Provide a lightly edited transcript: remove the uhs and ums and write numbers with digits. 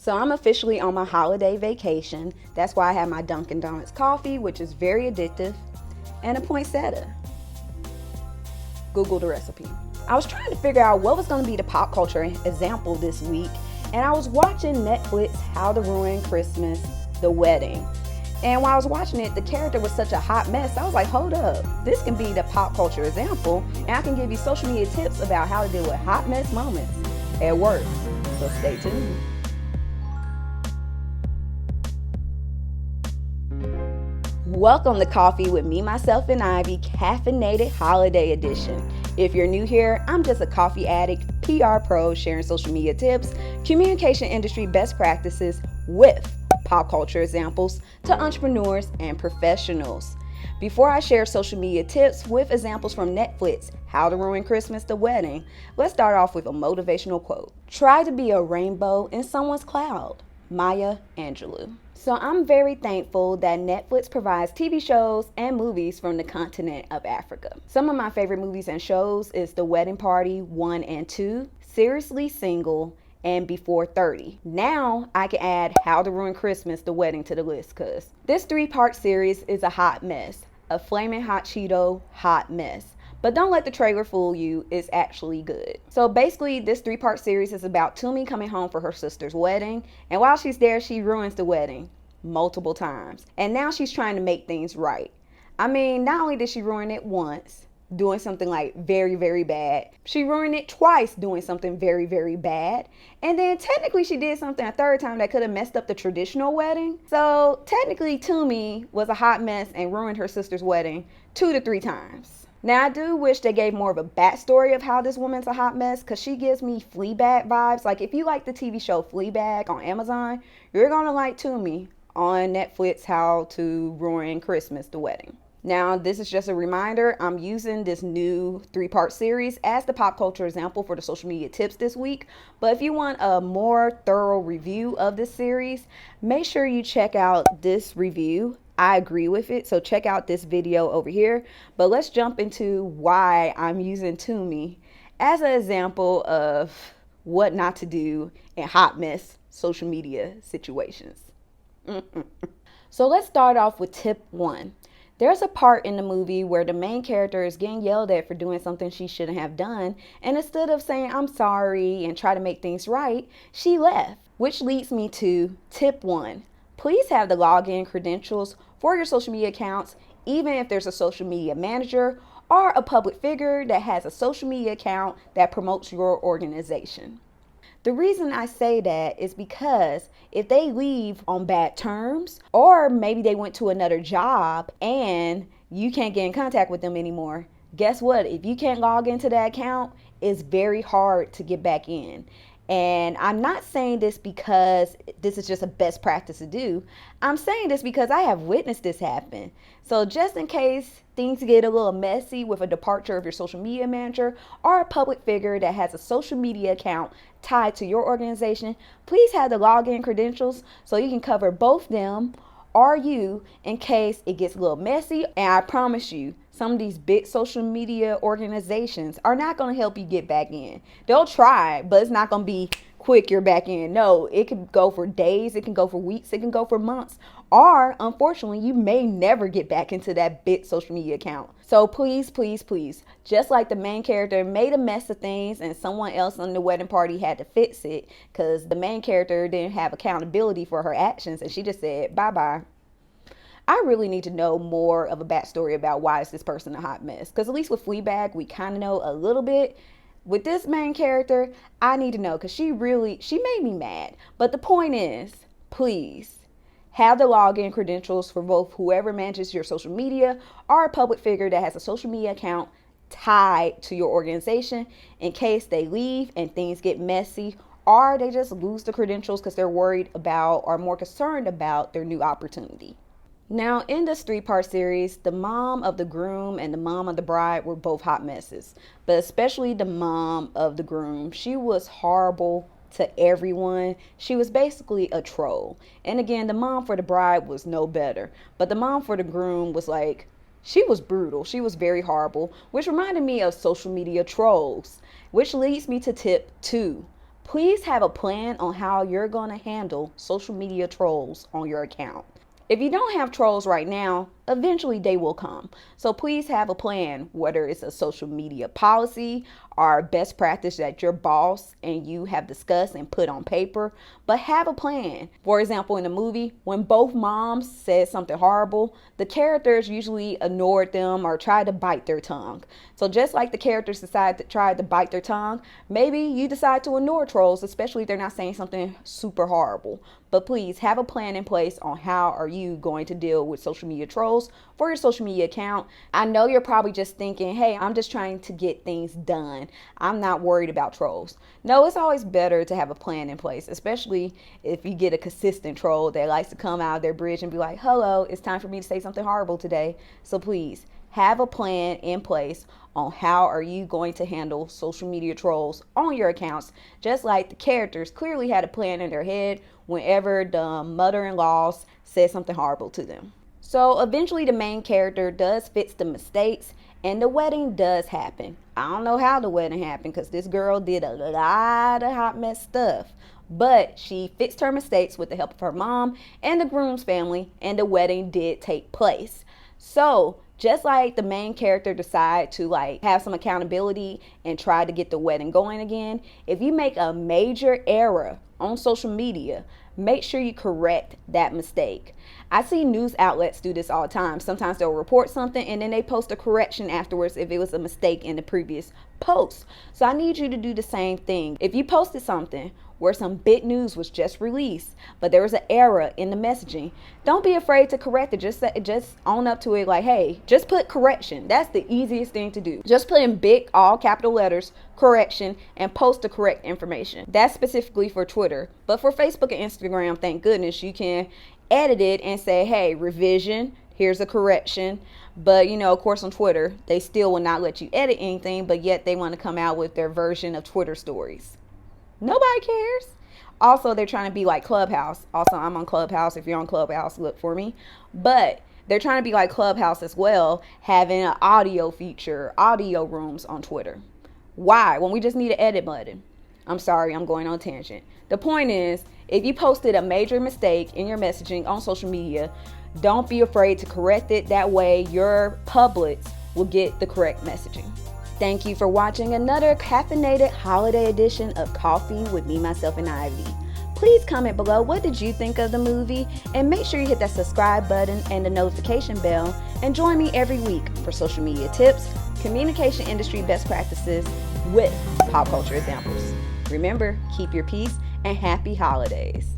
So I'm officially on my holiday vacation. That's why I have my Dunkin' Donuts coffee, which is very addictive, and a poinsettia. Google the recipe. I was trying to figure out what was going to be the pop culture example this week, and I was watching Netflix How to Ruin Christmas, The Wedding. And while I was watching it, the character was such a hot mess. I was like, hold up, this can be the pop culture example, and I can give you social media tips about how to deal with hot mess moments at work. So stay tuned. Welcome to Coffee with Me, Myself, and Ivy, Caffeinated Holiday Edition. If you're new here, I'm just a coffee addict, PR pro, sharing social media tips, communication industry best practices with pop culture examples to entrepreneurs and professionals. Before I share social media tips with examples from Netflix, How to Ruin Christmas, The Wedding, let's start off with a motivational quote. Try to be a rainbow in someone's cloud. Maya Angelou. So I'm very thankful that Netflix provides TV shows and movies from the continent of Africa. Some of my favorite movies and shows is The Wedding Party 1 and 2, Seriously Single, and Before 30. Now I can add How to Ruin Christmas, The Wedding to the list because this 3-part series is a hot mess, a flaming hot Cheeto hot mess. But don't let the trailer fool you, it's actually good. So basically, this 3-part series is about Toomey coming home for her sister's wedding, and while she's there, she ruins the wedding multiple times. And now she's trying to make things right. I mean, not only did she ruin it once, doing something like very, very bad, she ruined it twice doing something very, very bad. And then technically she did something a third time that could have messed up the traditional wedding. So technically Toomey was a hot mess and ruined her sister's wedding 2 to 3 times. Now, I do wish they gave more of a backstory of how this woman's a hot mess because she gives me Fleabag vibes. Like, if you like the TV show Fleabag on Amazon, you're going to like Toomey on Netflix, How to Ruin Christmas, The Wedding. Now, this is just a reminder, I'm using this new 3-part series as the pop culture example for the social media tips this week. But if you want a more thorough review of this series, make sure you check out this review. I agree with it, so check out this video over here. But let's jump into why I'm using Toomey as an example of what not to do in hot mess social media situations. So let's start off with tip 1. There's a part in the movie where the main character is getting yelled at for doing something she shouldn't have done, and instead of saying I'm sorry and try to make things right, she left. Which leads me to tip 1. Please have the login credentials for your social media accounts, even if there's a social media manager or a public figure that has a social media account that promotes your organization. The reason I say that is because if they leave on bad terms, or maybe they went to another job and you can't get in contact with them anymore, guess what? If you can't log into that account, it's very hard to get back in. And I'm not saying this because this is just a best practice to do. I'm saying this because I have witnessed this happen. So just in case things get a little messy with a departure of your social media manager or a public figure that has a social media account tied to your organization, please have the login credentials so you can cover both them or you in case it gets a little messy. And I promise you, some of these big social media organizations are not going to help you get back in. They'll try, but it's not going to be quick you're back in. No, it can go for days, it can go for weeks, it can go for months. Or unfortunately, you may never get back into that big social media account. So please, please, please, just like the main character made a mess of things and someone else on the wedding party had to fix it because the main character didn't have accountability for her actions and she just said, bye-bye. I really need to know more of a backstory about why is this person a hot mess. Because at least with Fleabag, we kind of know a little bit. With this main character, I need to know because she made me mad. But the point is, please have the login credentials for both whoever manages your social media or a public figure that has a social media account tied to your organization in case they leave and things get messy or they just lose the credentials because they're worried about or more concerned about their new opportunity. Now, in this 3-part series, the mom of the groom and the mom of the bride were both hot messes, but especially the mom of the groom. She was horrible to everyone. She was basically a troll. And again, the mom for the bride was no better, but the mom for the groom was like, she was brutal. She was very horrible, which reminded me of social media trolls, which leads me to tip 2. Please have a plan on how you're going to handle social media trolls on your account. If you don't have trolls right now, eventually they will come. So please have a plan, whether it's a social media policy or best practice that your boss and you have discussed and put on paper, but have a plan. For example, in a movie, when both moms said something horrible, the characters usually ignored them or tried to bite their tongue. So just like the characters tried to bite their tongue, maybe you decide to ignore trolls, especially if they're not saying something super horrible. But please have a plan in place on how are you going to deal with social media trolls for your social media account. I know you're probably just thinking, hey, I'm just trying to get things done. I'm not worried about trolls. No, it's always better to have a plan in place, especially if you get a consistent troll that likes to come out of their bridge and be like, hello, it's time for me to say something horrible today. So please have a plan in place on how are you going to handle social media trolls on your accounts, just like the characters clearly had a plan in their head whenever the mother-in-laws said something horrible to them. So eventually the main character does fix the mistakes and the wedding does happen. I don't know how the wedding happened because this girl did a lot of hot mess stuff. But she fixed her mistakes with the help of her mom and the groom's family, and the wedding did take place. So just like the main character decided to have some accountability and try to get the wedding going again, if you make a major error on social media, make sure you correct that mistake. I see news outlets do this all the time. Sometimes they'll report something and then they post a correction afterwards if it was a mistake in the previous post. So I need you to do the same thing. If you posted something where some big news was just released, but there was an error in the messaging, don't be afraid to correct it. Just own up to it, like, hey, just put correction. That's the easiest thing to do. Just put in big, all capital letters, correction, and post the correct information. That's specifically for Twitter. But for Facebook and Instagram, thank goodness, you can edit it and say, hey, revision, here's a correction. But, of course, on Twitter, they still will not let you edit anything, but yet they want to come out with their version of Twitter stories. Nobody cares. Also, they're trying to be like Clubhouse. Also, I'm on Clubhouse. If you're on Clubhouse, look for me. But they're trying to be like Clubhouse as well, having an audio feature, audio rooms on Twitter. Why? When we just need an edit button. I'm sorry, I'm going on a tangent. The point is, if you posted a major mistake in your messaging on social media, don't be afraid to correct it. That way, your public will get the correct messaging. Thank you for watching another caffeinated holiday edition of Coffee with Me, Myself, and Ivy. Please comment below what did you think of the movie, and make sure you hit that subscribe button and the notification bell, and join me every week for social media tips, communication industry best practices with pop culture examples. Remember, keep your peace and happy holidays.